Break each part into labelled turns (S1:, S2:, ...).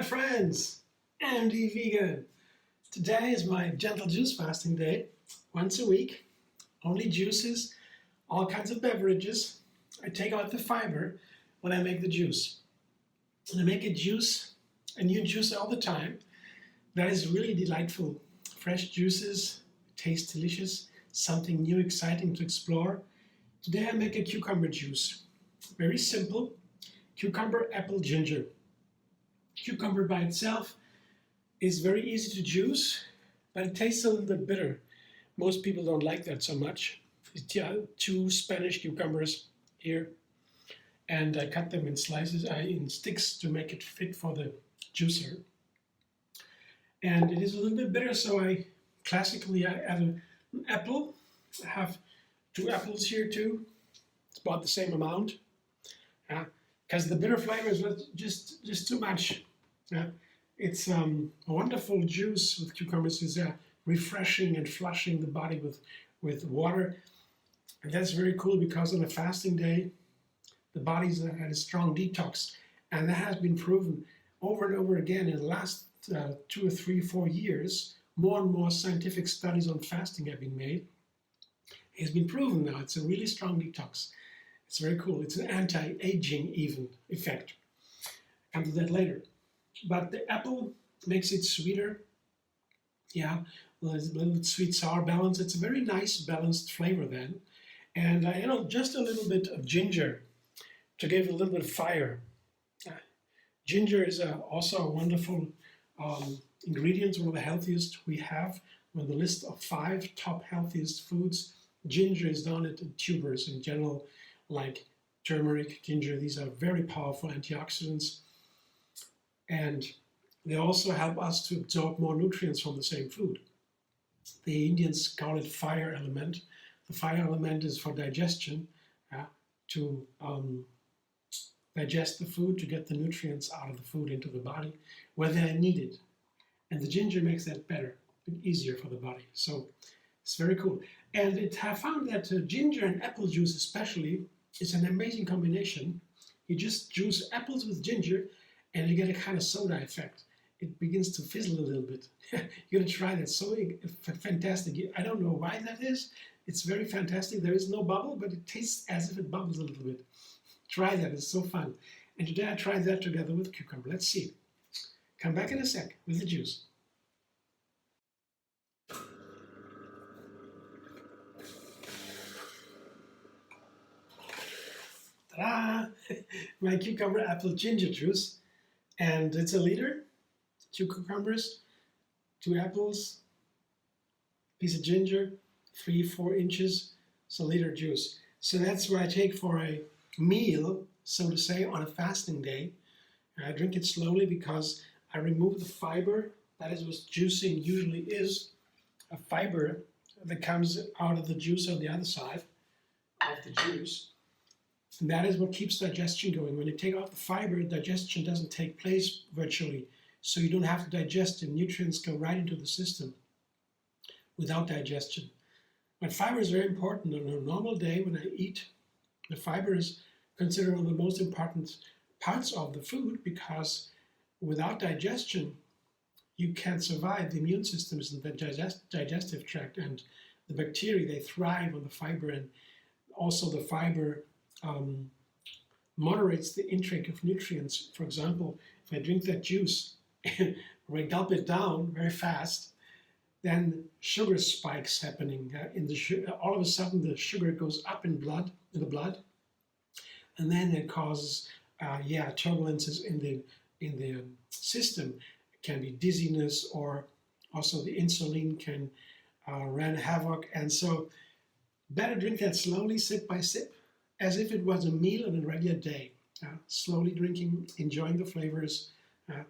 S1: my friends, Andy Vegan. Today is my gentle juice fasting day. Once a week, only juices, all kinds of beverages. I take out the fiber when I make the juice. And I make a new juice all the time. That is really delightful. Fresh juices, taste delicious, something new, exciting to explore. Today I make a cucumber juice. Very simple. Cucumber, apple, ginger. Cucumber by itself is very easy to juice, but it tastes a little bit bitter. Most people don't like that so much. Two Spanish cucumbers here, and I cut them in slices, in sticks to make it fit for the juicer. And it is a little bit bitter, so I add an apple. I have 2 apples here too. It's about the same amount. Because the bitter flavor is just too much. It's a wonderful juice with cucumbers. It's refreshing and flushing the body with water. And that's very cool because on a fasting day, the body's had a strong detox. And that has been proven over and over again in the last 2 or 3, 4 years. More and more scientific studies on fasting have been made. It's been proven now. It's a really strong detox. It's very cool. It's an anti-aging even effect. Come to that later. But the apple makes it sweeter. Yeah, a little bit sweet-sour balance. It's a very nice balanced flavor then. And just a little bit of ginger to give a little bit of fire. Ginger is also a wonderful ingredient, one of the healthiest we have. On the list of 5 top healthiest foods, ginger is down at tubers in general, like turmeric, ginger. These are very powerful antioxidants. And they also help us to absorb more nutrients from the same food. The Indians call it fire element. The fire element is for digestion, to digest the food, to get the nutrients out of the food into the body where they are needed. And the ginger makes that better and easier for the body. So it's very cool. And I found that ginger and apple juice especially is an amazing combination. You just juice apples with ginger and you get a kind of soda effect. It begins to fizzle a little bit. You're gonna try that. So fantastic. I don't know why that is. It's very fantastic. There is no bubble, but it tastes as if it bubbles a little bit. Try that, it's so fun. And today I tried that together with cucumber. Let's see. Come back in a sec with the juice. Ta-da! My cucumber apple ginger juice. And it's a liter, 2 cucumbers, 2 apples, piece of ginger, 3-4 inches, so liter juice. So that's what I take for a meal, so to say, on a fasting day. And I drink it slowly because I remove the fiber. That is what juicing usually is, a fiber that comes out of the juice on the other side of the juice. And that is what keeps digestion going. When you take out the fiber, digestion doesn't take place virtually. So you don't have to digest it. Nutrients go right into the system without digestion. But fiber is very important. On a normal day when I eat, the fiber is considered one of the most important parts of the food because without digestion, you can't survive. The immune system is in the digestive tract, and the bacteria, they thrive on the fiber, and also the fiber moderates the intake of nutrients. For example, if I drink that juice and I gulp it down very fast, then sugar spikes happening in the all of a sudden the sugar goes up in the blood, and then it causes turbulences in the system. It can be dizziness, or also the insulin can run havoc. And so better drink that slowly, sip by sip, as if it was a meal on a regular day. Slowly drinking, enjoying the flavors.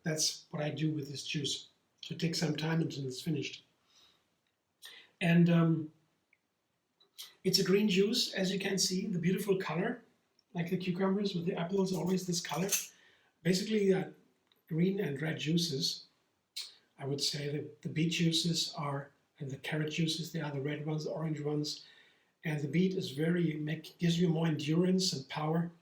S1: That's what I do with this juice. So it takes some time until it's finished. And it's a green juice, as you can see, the beautiful color, like the cucumbers with the apples, always this color. Basically, green and red juices. I would say that the beet juices and the carrot juices, they are the red ones, the orange ones. And the beet is gives you more endurance and power.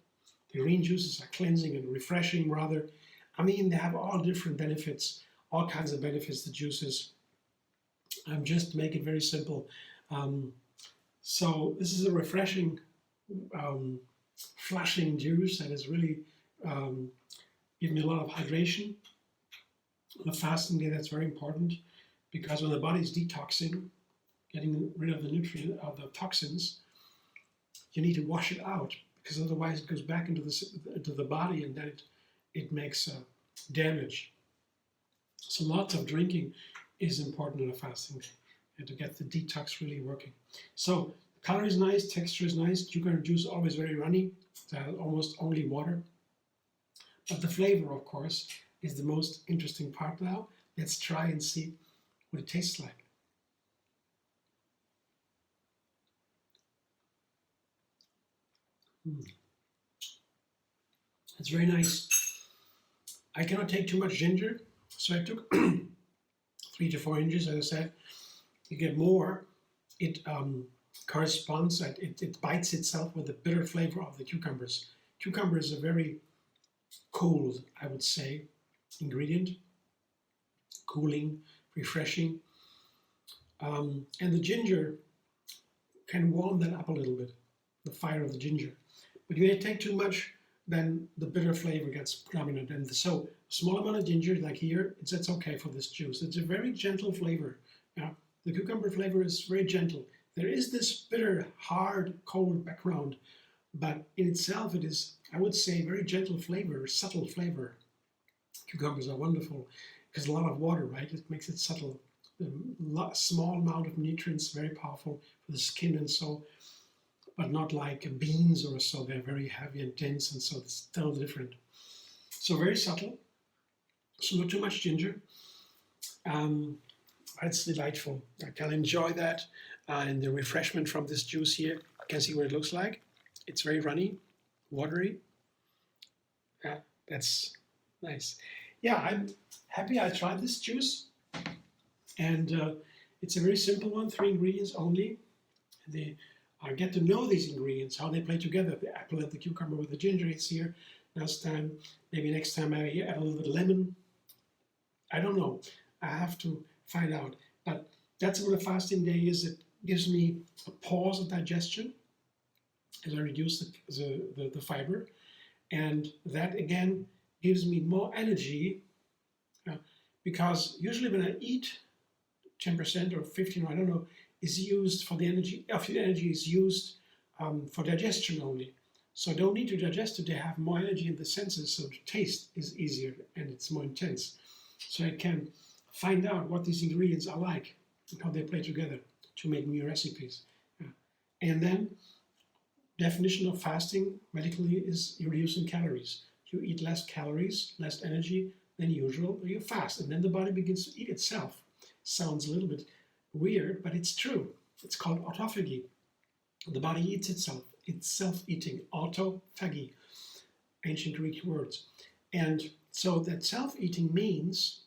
S1: The green juices are cleansing and refreshing, rather I mean, they have all different benefits, all kinds of benefits, the juices. Just make it very simple. So this is a refreshing, flushing juice that is really giving me a lot of hydration. On a fasting day, that's very important because when the body is detoxing, getting rid of the nutrient, of the toxins, you need to wash it out because otherwise it goes back into the body and then it makes damage. So lots of drinking is important on a fasting day and to get the detox really working. So the color is nice, texture is nice. Cucumber juice is always very runny, almost only water. But the flavor, of course, is the most interesting part now. Let's try and see what it tastes like. It's very nice. I cannot take too much ginger, so I took 3 to 4 inches, as I said. You get more, it corresponds, it bites itself with the bitter flavor of the cucumbers. Cucumber is a very cold, I would say, ingredient. Cooling, refreshing. And the ginger can warm that up a little bit, the fire of the ginger. But if you take too much, then the bitter flavor gets prominent. And so a small amount of ginger, like here, that's okay for this juice. It's a very gentle flavor. Yeah? The cucumber flavor is very gentle. There is this bitter, hard, cold background, but in itself it is, I would say, very gentle flavor, subtle flavor. Cucumbers are wonderful because a lot of water, right? It makes it subtle. The small amount of nutrients, very powerful for the skin and so, but not like beans or so. They're very heavy and dense, and so it's totally different. So very subtle. So not too much ginger. It's delightful. I can enjoy that and the refreshment from this juice here. You can see what it looks like. It's very runny, watery. Yeah, that's nice. Yeah, I'm happy I tried this juice. And it's a very simple one, 3 ingredients only. I get to know these ingredients, how they play together. The apple and the cucumber with the ginger is here last time. Maybe next time I add a little bit of lemon. I don't know. I have to find out. But that's what a fasting day is. It gives me a pause of digestion as I reduce the fiber. And that, again, gives me more energy because usually when I eat, 10% or 15%, I don't know, is used for the energy. The energy is used for digestion only. So I don't need to digest it. They have more energy in the senses, so the taste is easier and it's more intense. So I can find out what these ingredients are like and how they play together to make new recipes. And then, definition of fasting medically is you're reducing calories. You eat less calories, less energy than usual, you fast, and then the body begins to eat itself. Sounds a little bit weird, but it's true. It's called autophagy. The body eats itself. It's self-eating, autophagy, ancient Greek words. And so that self-eating means,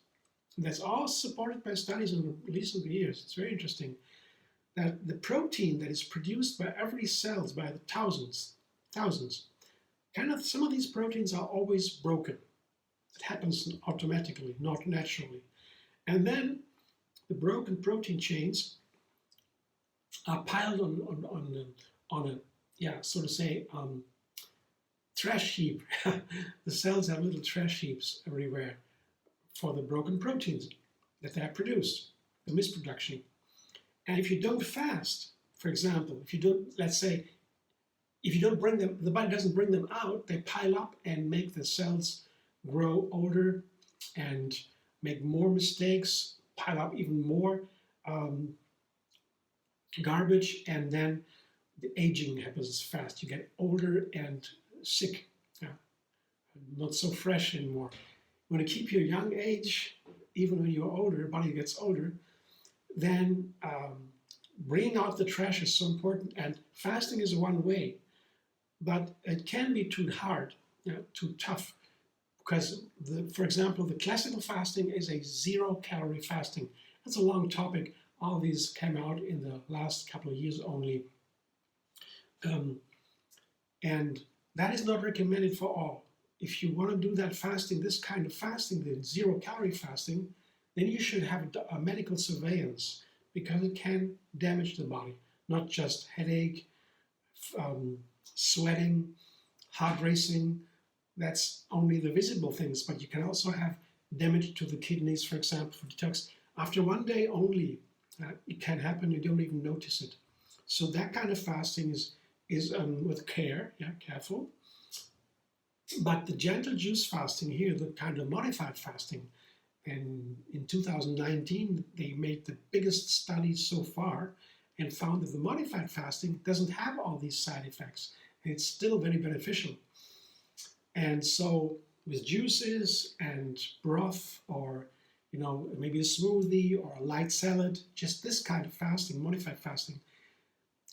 S1: and that's all supported by studies in recent years, it's very interesting, that the protein that is produced by every cells, by the thousands, some of these proteins are always broken. It happens automatically, not naturally. And then the broken protein chains are piled on a, so to say, trash heap. The cells have little trash heaps everywhere for the broken proteins that they have produced, the misproduction. And if you don't fast, for example, if you don't, let's say, if you don't bring them, the body doesn't bring them out, they pile up and make the cells grow older and make more mistakes, pile up even more garbage, and then the aging happens fast. You get older and sick, not so fresh anymore. You want to keep your young age, even when you're older, your body gets older, then bringing out the trash is so important, and fasting is one way, but it can be too hard, too tough, because, for example, the classical fasting is a 0-calorie fasting. That's a long topic. All these came out in the last couple of years only. And that is not recommended for all. if you want to do that fasting, this kind of fasting, the zero-calorie fasting, then you should have a medical surveillance because it can damage the body, not just headache, sweating, heart racing. That's only the visible things, but you can also have damage to the kidneys, for example, for detox. After one day only, it can happen, you don't even notice it. So that kind of fasting is with care, careful. But the gentle juice fasting here, the kind of modified fasting, and in 2019 they made the biggest study so far and found that the modified fasting doesn't have all these side effects. And it's still very beneficial. And so with juices and broth, or maybe a smoothie or a light salad, just this kind of fasting, modified fasting,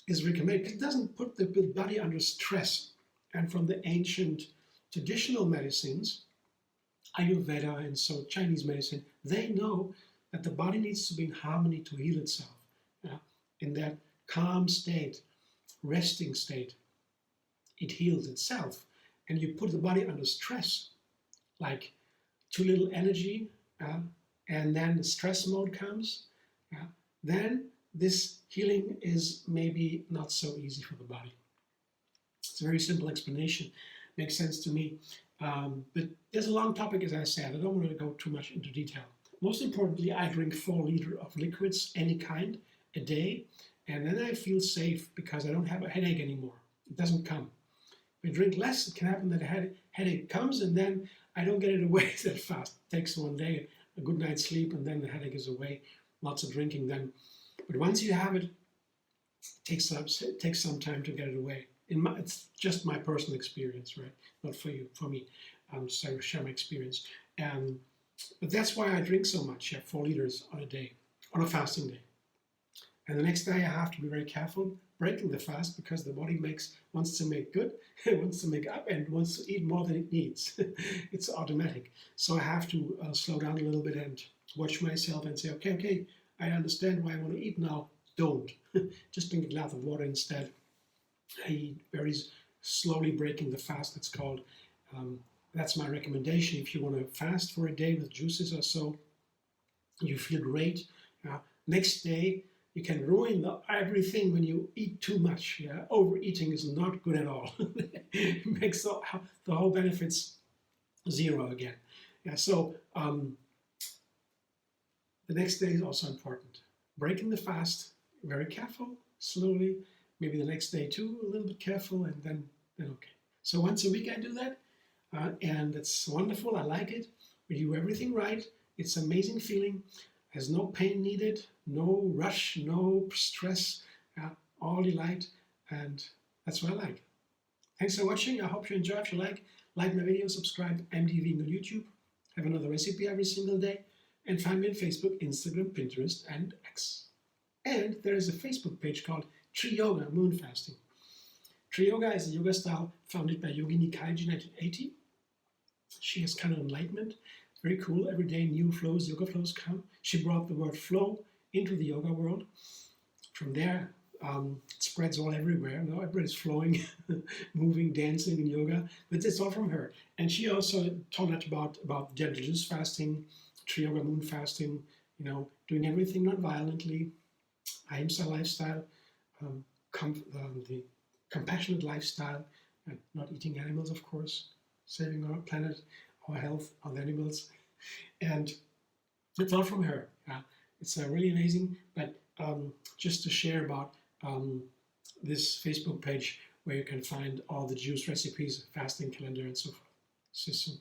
S1: is recommended. It doesn't put the body under stress. And from the ancient traditional medicines, Ayurveda and so Chinese medicine, they know that the body needs to be in harmony to heal itself. In that calm state, resting state, it heals itself. And you put the body under stress, like too little energy, and then the stress mode comes, then this healing is maybe not so easy for the body. It's a very simple explanation. Makes sense to me. But there's a long topic, as I said. I don't want to go too much into detail. Most importantly, I drink 4 liters of liquids, any kind, a day. And then I feel safe because I don't have a headache anymore. It doesn't come. If I drink less, it can happen that a headache comes and then I don't get it away that fast. It takes one day, a good night's sleep, and then the headache is away. Lots of drinking then. But once you have it, it takes some time to get it away. It's just my personal experience, right? Not for you, for me. So I share my experience. But that's why I drink so much, 4 liters on a day, on a fasting day. And the next day I have to be very careful breaking the fast because the body wants to make good, it wants to make up, and wants to eat more than it needs. It's automatic. So I have to slow down a little bit and watch myself and say, okay, I understand why I want to eat now. Don't. Just drink a glass of water instead. I eat very slowly, breaking the fast, it's called. That's my recommendation. If you want to fast for a day with juices or so, you feel great. Next day, you can ruin everything when you eat too much. Overeating is not good at all. It makes the whole benefits zero again. So the next day is also important. Breaking the fast, very careful, slowly. Maybe the next day too, a little bit careful, and then okay. So once a week I do that, and it's wonderful. I like it. We do everything right. It's an amazing feeling. There's no pain needed, no rush, no stress, all delight, and that's what I like. Thanks for watching. I hope you enjoy. If you like my video, subscribe, MDV on YouTube. Have another recipe every single day, and find me on Facebook, Instagram, Pinterest, and X. And there is a Facebook page called TriYoga Moonfasting. TriYoga is a yoga style founded by Yogini Kaliji in 1980. She has kind of enlightenment. It's very cool. Every day new flows, yoga flows come. She brought the word flow into the yoga world. From there, it spreads all everywhere. Now everybody's flowing, moving, dancing in yoga. But it's all from her. And she also taught us about gentle juice fasting, TriYoga Moonfasting, doing everything not violently, ahimsa lifestyle, the compassionate lifestyle, and not eating animals, of course, saving our planet, our health, our animals, and it's all from her. It's really amazing. But just to share about this Facebook page where you can find all the juice recipes, fasting calendar, and so forth. See you soon.